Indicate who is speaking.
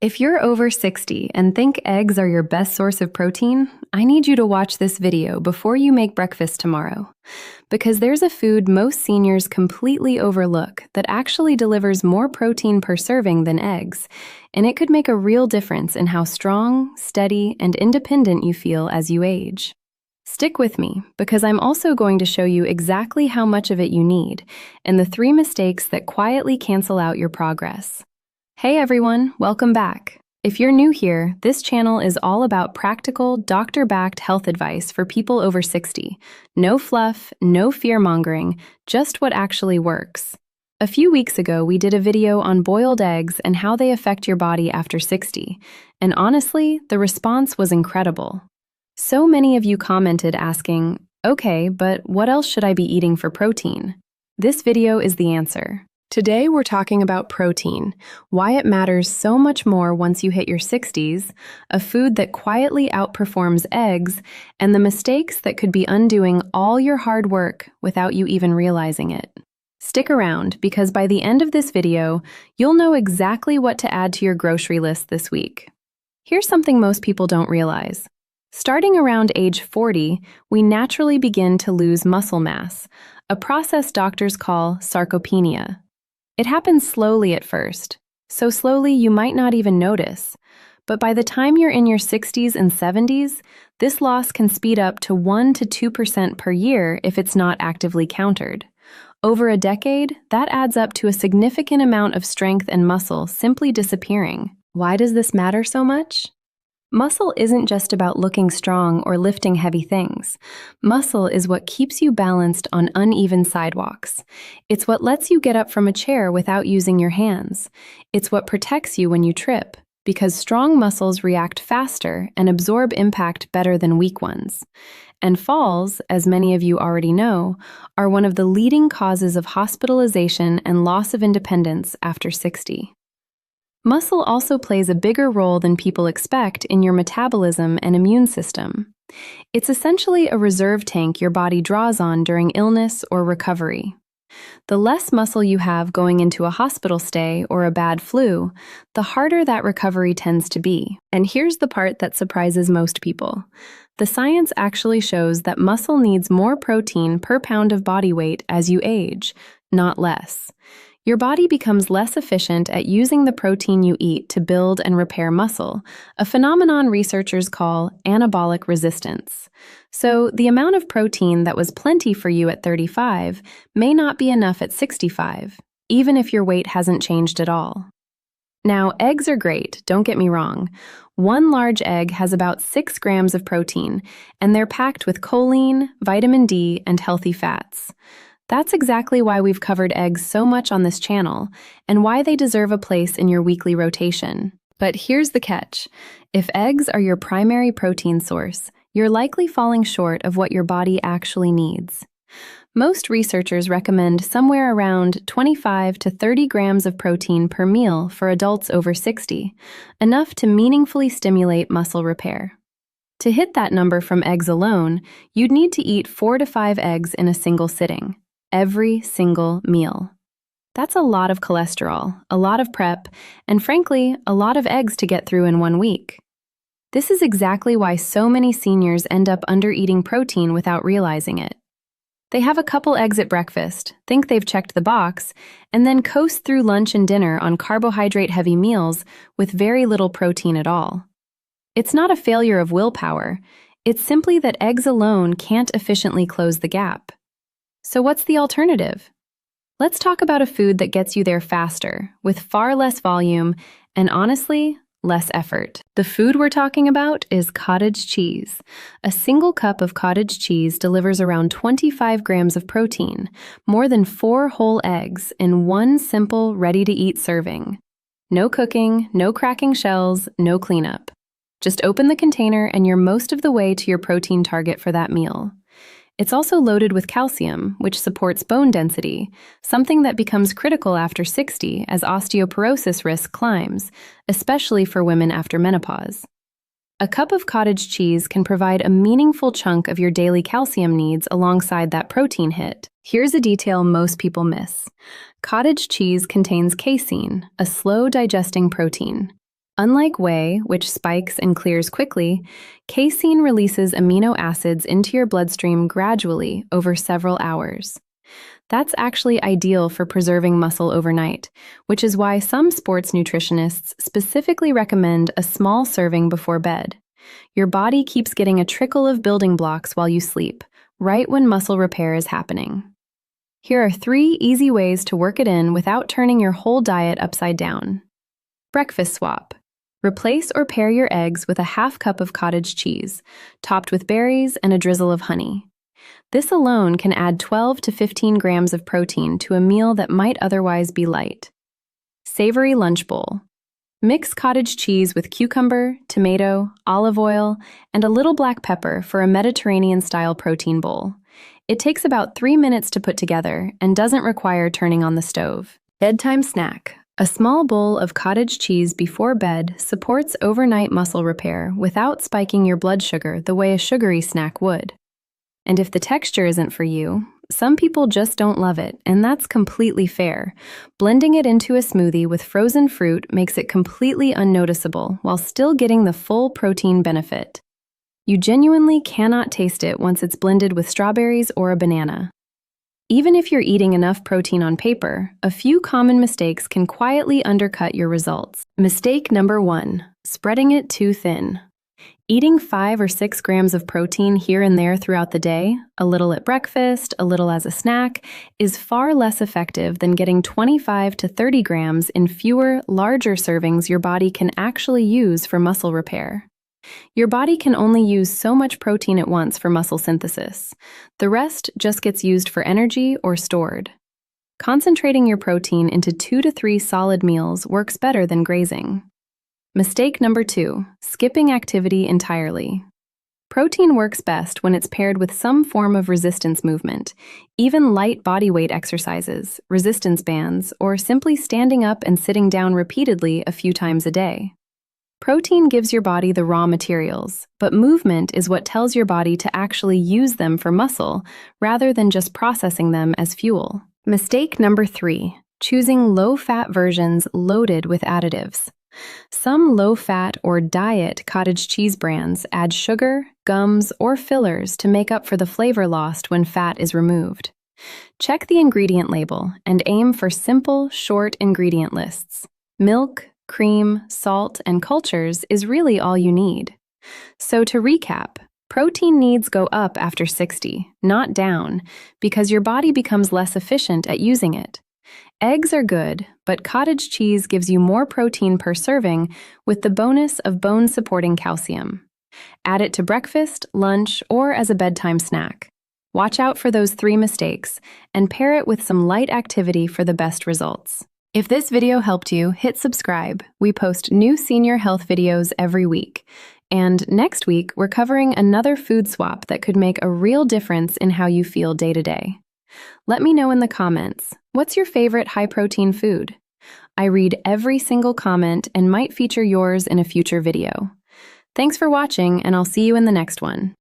Speaker 1: If you're over 60 and think eggs are your best source of protein, I need you to watch this video before you make breakfast tomorrow. Because there's a food most seniors completely overlook that actually delivers more protein per serving than eggs, and it could make a real difference in how strong, steady, and independent you feel as you age. Stick with me, because I'm also going to show you exactly how much of it you need, and the 3 mistakes that quietly cancel out your progress. Hey everyone, welcome back. If you're new here, this channel is all about practical, doctor-backed health advice for people over 60. No fluff, no fear-mongering, just what actually works. A few weeks ago, we did a video on boiled eggs and how they affect your body after 60, and honestly, the response was incredible. So many of you commented asking, okay, but what else should I be eating for protein? This video is the answer. Today, we're talking about protein, why it matters so much more once you hit your 60s, a food that quietly outperforms eggs, and the mistakes that could be undoing all your hard work without you even realizing it. Stick around, because by the end of this video, you'll know exactly what to add to your grocery list this week. Here's something most people don't realize. Starting around age 40, we naturally begin to lose muscle mass, a process doctors call sarcopenia. It happens slowly at first, so slowly you might not even notice. But by the time you're in your 60s and 70s, this loss can speed up to 1 to 2% per year if it's not actively countered. Over a decade, that adds up to a significant amount of strength and muscle simply disappearing. Why does this matter so much? Muscle isn't just about looking strong or lifting heavy things. Muscle is what keeps you balanced on uneven sidewalks. It's what lets you get up from a chair without using your hands. It's what protects you when you trip, because strong muscles react faster and absorb impact better than weak ones. And falls, as many of you already know, are one of the leading causes of hospitalization and loss of independence after 60. Muscle also plays a bigger role than people expect in your metabolism and immune system. It's essentially a reserve tank your body draws on during illness or recovery. The less muscle you have going into a hospital stay or a bad flu, the harder that recovery tends to be. And here's the part that surprises most people. The science actually shows that muscle needs more protein per pound of body weight as you age, not less. Your body becomes less efficient at using the protein you eat to build and repair muscle, a phenomenon researchers call anabolic resistance. So, the amount of protein that was plenty for you at 35 may not be enough at 65, even if your weight hasn't changed at all. Now, eggs are great, don't get me wrong. One large egg has about 6 grams of protein, and they're packed with choline, vitamin D, and healthy fats. That's exactly why we've covered eggs so much on this channel, and why they deserve a place in your weekly rotation. But here's the catch. If eggs are your primary protein source, you're likely falling short of what your body actually needs. Most researchers recommend somewhere around 25 to 30 grams of protein per meal for adults over 60, enough to meaningfully stimulate muscle repair. To hit that number from eggs alone, you'd need to eat 4 to 5 eggs in a single sitting. Every single meal. That's a lot of cholesterol, a lot of prep, and frankly, a lot of eggs to get through in 1 week. This is exactly why so many seniors end up under-eating protein without realizing it. They have a couple eggs at breakfast, think they've checked the box, and then coast through lunch and dinner on carbohydrate-heavy meals with very little protein at all. It's not a failure of willpower, it's simply that eggs alone can't efficiently close the gap. So what's the alternative? Let's talk about a food that gets you there faster, with far less volume, and honestly, less effort. The food we're talking about is cottage cheese. A single cup of cottage cheese delivers around 25 grams of protein, more than 4 whole eggs in one simple, ready-to-eat serving. No cooking, no cracking shells, no cleanup. Just open the container and you're most of the way to your protein target for that meal. It's also loaded with calcium, which supports bone density, something that becomes critical after 60 as osteoporosis risk climbs, especially for women after menopause. A cup of cottage cheese can provide a meaningful chunk of your daily calcium needs alongside that protein hit. Here's a detail most people miss. Cottage cheese contains casein, a slow-digesting protein. Unlike whey, which spikes and clears quickly, casein releases amino acids into your bloodstream gradually over several hours. That's actually ideal for preserving muscle overnight, which is why some sports nutritionists specifically recommend a small serving before bed. Your body keeps getting a trickle of building blocks while you sleep, right when muscle repair is happening. Here are 3 easy ways to work it in without turning your whole diet upside down. Breakfast swap. Replace or pair your eggs with a half cup of cottage cheese, topped with berries and a drizzle of honey. This alone can add 12 to 15 grams of protein to a meal that might otherwise be light. Savory lunch bowl. Mix cottage cheese with cucumber, tomato, olive oil, and a little black pepper for a Mediterranean-style protein bowl. It takes about 3 minutes to put together and doesn't require turning on the stove. Bedtime snack. A small bowl of cottage cheese before bed supports overnight muscle repair without spiking your blood sugar the way a sugary snack would. And if the texture isn't for you, some people just don't love it, and that's completely fair. Blending it into a smoothie with frozen fruit makes it completely unnoticeable while still getting the full protein benefit. You genuinely cannot taste it once it's blended with strawberries or a banana. Even if you're eating enough protein on paper, a few common mistakes can quietly undercut your results. Mistake number 1, spreading it too thin. Eating 5 or 6 grams of protein here and there throughout the day, a little at breakfast, a little as a snack, is far less effective than getting 25 to 30 grams in fewer, larger servings your body can actually use for muscle repair. Your body can only use so much protein at once for muscle synthesis. The rest just gets used for energy or stored. Concentrating your protein into 2 to 3 solid meals works better than grazing. Mistake number 2, skipping activity entirely. Protein works best when it's paired with some form of resistance movement, even light body weight exercises, resistance bands, or simply standing up and sitting down repeatedly a few times a day. Protein gives your body the raw materials, but movement is what tells your body to actually use them for muscle rather than just processing them as fuel. Mistake number 3, choosing low-fat versions loaded with additives. Some low-fat or diet cottage cheese brands add sugar, gums, or fillers to make up for the flavor lost when fat is removed. Check the ingredient label and aim for simple, short ingredient lists. Milk, cream, salt, and cultures is really all you need. So to recap, protein needs go up after 60, not down, because your body becomes less efficient at using it. Eggs are good, but cottage cheese gives you more protein per serving with the bonus of bone-supporting calcium. Add it to breakfast, lunch, or as a bedtime snack. Watch out for those 3 mistakes and pair it with some light activity for the best results. If this video helped you, hit subscribe. We post new senior health videos every week. And next week, we're covering another food swap that could make a real difference in how you feel day to day. Let me know in the comments, what's your favorite high-protein food? I read every single comment and might feature yours in a future video. Thanks for watching, and I'll see you in the next one.